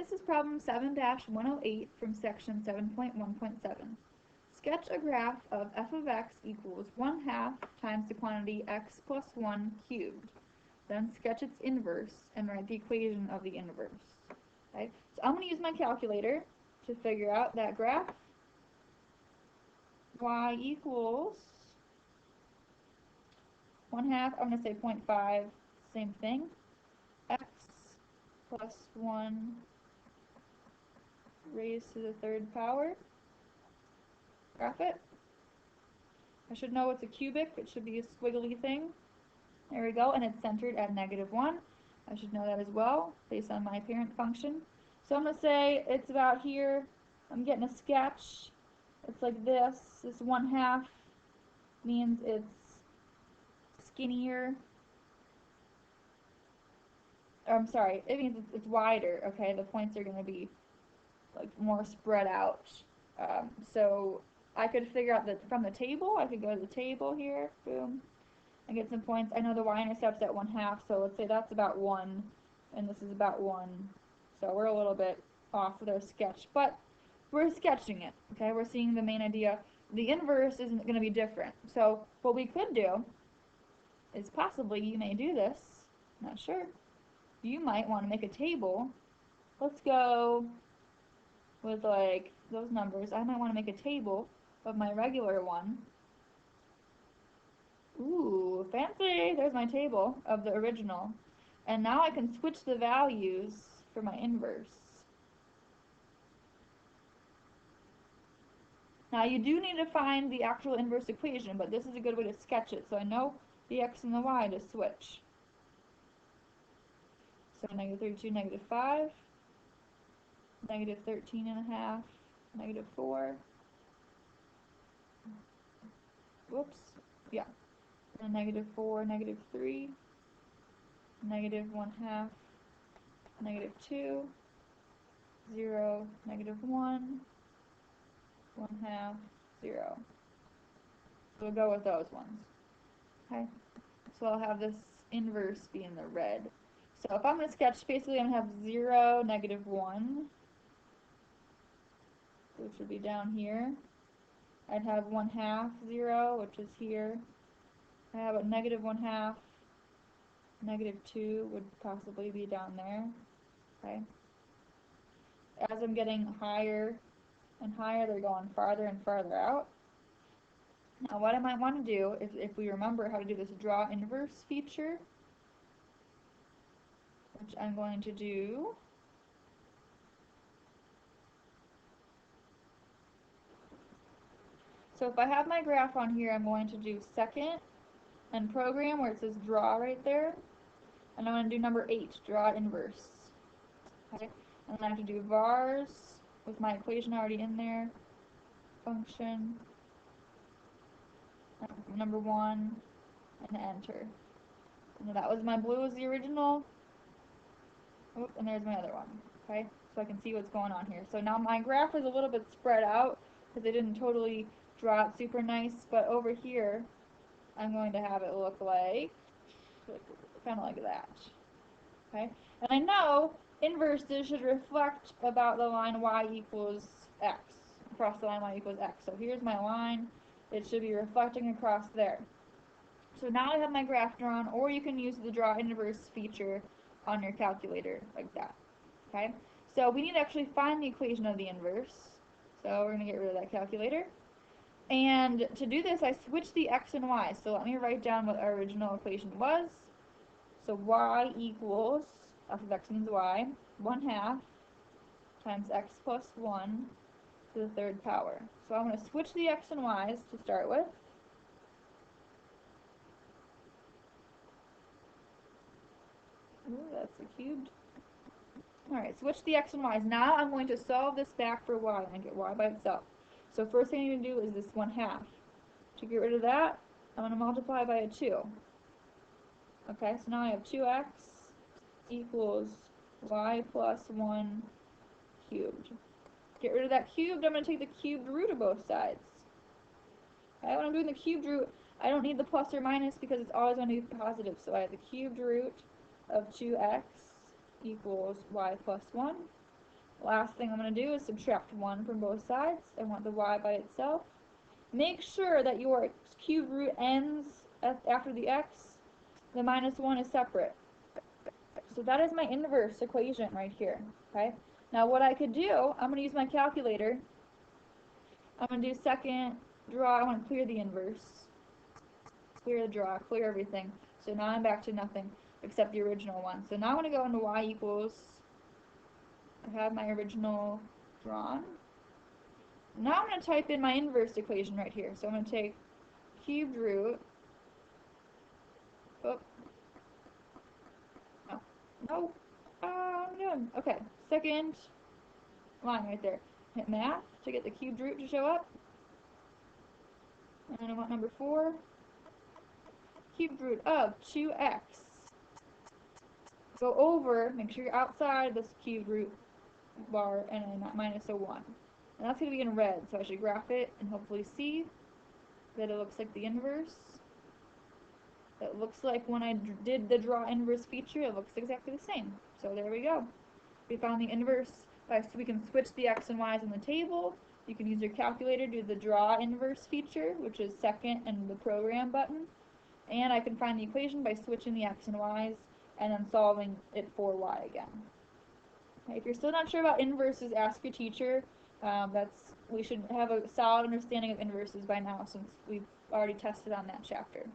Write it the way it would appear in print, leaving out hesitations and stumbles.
This is problem 7-108 from section 7.1.7. Sketch a graph of f of x equals 1/2 times the quantity x plus 1 cubed. Then sketch its inverse and write the equation of the inverse. Okay? So I'm going to use my calculator to figure out that graph. Y equals 1/2, I'm going to say 0.5, same thing. X plus 1 raised to the third power. Graph it. I should know it's a cubic. It should be a squiggly thing. There we go, and it's centered at -1. I should know that as well, based on my parent function. So I'm going to say it's about here. I'm getting a sketch. It's like this. This 1/2 means it's skinnier. Or, I'm sorry, it means it's wider, okay? The points are going to be like more spread out. So I could figure out that from the table. I could go to the table here, boom, and get some points. I know the y-intercept's at 1/2, so let's say that's about 1, and this is about 1. So we're a little bit off with our sketch, but we're sketching it, okay? We're seeing the main idea. The inverse isn't going to be different. So what we could do is possibly, you may do this, not sure, you might want to make a table. Let's go with like those numbers. I might want to make a table of my regular one. Ooh, fancy! There's my table of the original. And now I can switch the values for my inverse. Now you do need to find the actual inverse equation, but this is a good way to sketch it, so I know the x and the y to switch. So -32, -5, -13.5, -4. Whoops. Yeah. And -4, -3, -1/2, -2, 0, -1, 1/2, 0. So we'll go with those ones. Okay. So I'll have this inverse be in the red. So if I'm going to sketch, basically I'm going to have 0, -1, which would be down here. I'd have 1/2, 0, which is here. I have a -1/2, -2 would possibly be down there. Okay. As I'm getting higher and higher, they're going farther and farther out. Now what I might want to do, if we remember how to do this draw inverse feature, which I'm going to do. So if I have my graph on here, I'm going to do second and program where it says draw right there. And I'm going to do number 8, draw inverse. Okay. And then I have to do vars with my equation already in there. Function. Number 1. And enter. And that was my blue is the original. Oop, and there's my other one. Okay. So I can see what's going on here. So now my graph is a little bit spread out because I didn't totally draw it super nice. But over here, I'm going to have it look like kind of like that. Okay. And I know inverses should reflect about the line y equals x, across the line y equals x. So here's my line. It should be reflecting across there. So now I have my graph drawn, or you can use the draw inverse feature on your calculator like that. Okay? So we need to actually find the equation of the inverse. So we're going to get rid of that calculator. And to do this, I switch the x and y. So let me write down what our original equation was. So y equals, f of x means y, 1/2 times x plus 1 to the third power. So I'm going to switch the x and y's to start with. Ooh, that's a cubed. Alright, switch the x and y's. Now I'm going to solve this back for y and get y by itself. So first thing I need to do is this 1/2. To get rid of that, I'm going to multiply by a 2. Okay, so now I have 2x equals y plus 1 cubed. Get rid of that cubed, I'm going to take the cubed root of both sides. Okay, when I'm doing the cubed root, I don't need the plus or minus because it's always going to be positive. So I have the cubed root of 2x equals y plus 1. Last thing I'm going to do is subtract 1 from both sides. I want the y by itself. Make sure that your cube root ends after the x. The minus 1 is separate. So that is my inverse equation right here. Okay. Now what I could do, I'm going to use my calculator. I'm going to do second draw. I want to clear the inverse. Clear the draw. Clear everything. So now I'm back to nothing except the original one. So now I'm going to go into y equals. I have my original drawn. Now I'm going to type in my inverse equation right here. So I'm going to take cubed root. Oh. No. No. I'm done. Okay. Second line right there. Hit math to get the cubed root to show up. And then I want number 4. Cubed root of 2x. Go over, make sure you're outside this cubed root bar, and then minus a 1. And that's going to be in red, so I should graph it and hopefully see that it looks like the inverse. It looks like when I did the draw inverse feature, it looks exactly the same. So there we go. We found the inverse. So we can switch the x and y's in the table. You can use your calculator to do the draw inverse feature, which is second and the program button. And I can find the equation by switching the x and y's and then solving it for y again. Okay, if you're still not sure about inverses, ask your teacher. We should have a solid understanding of inverses by now since we've already tested on that chapter.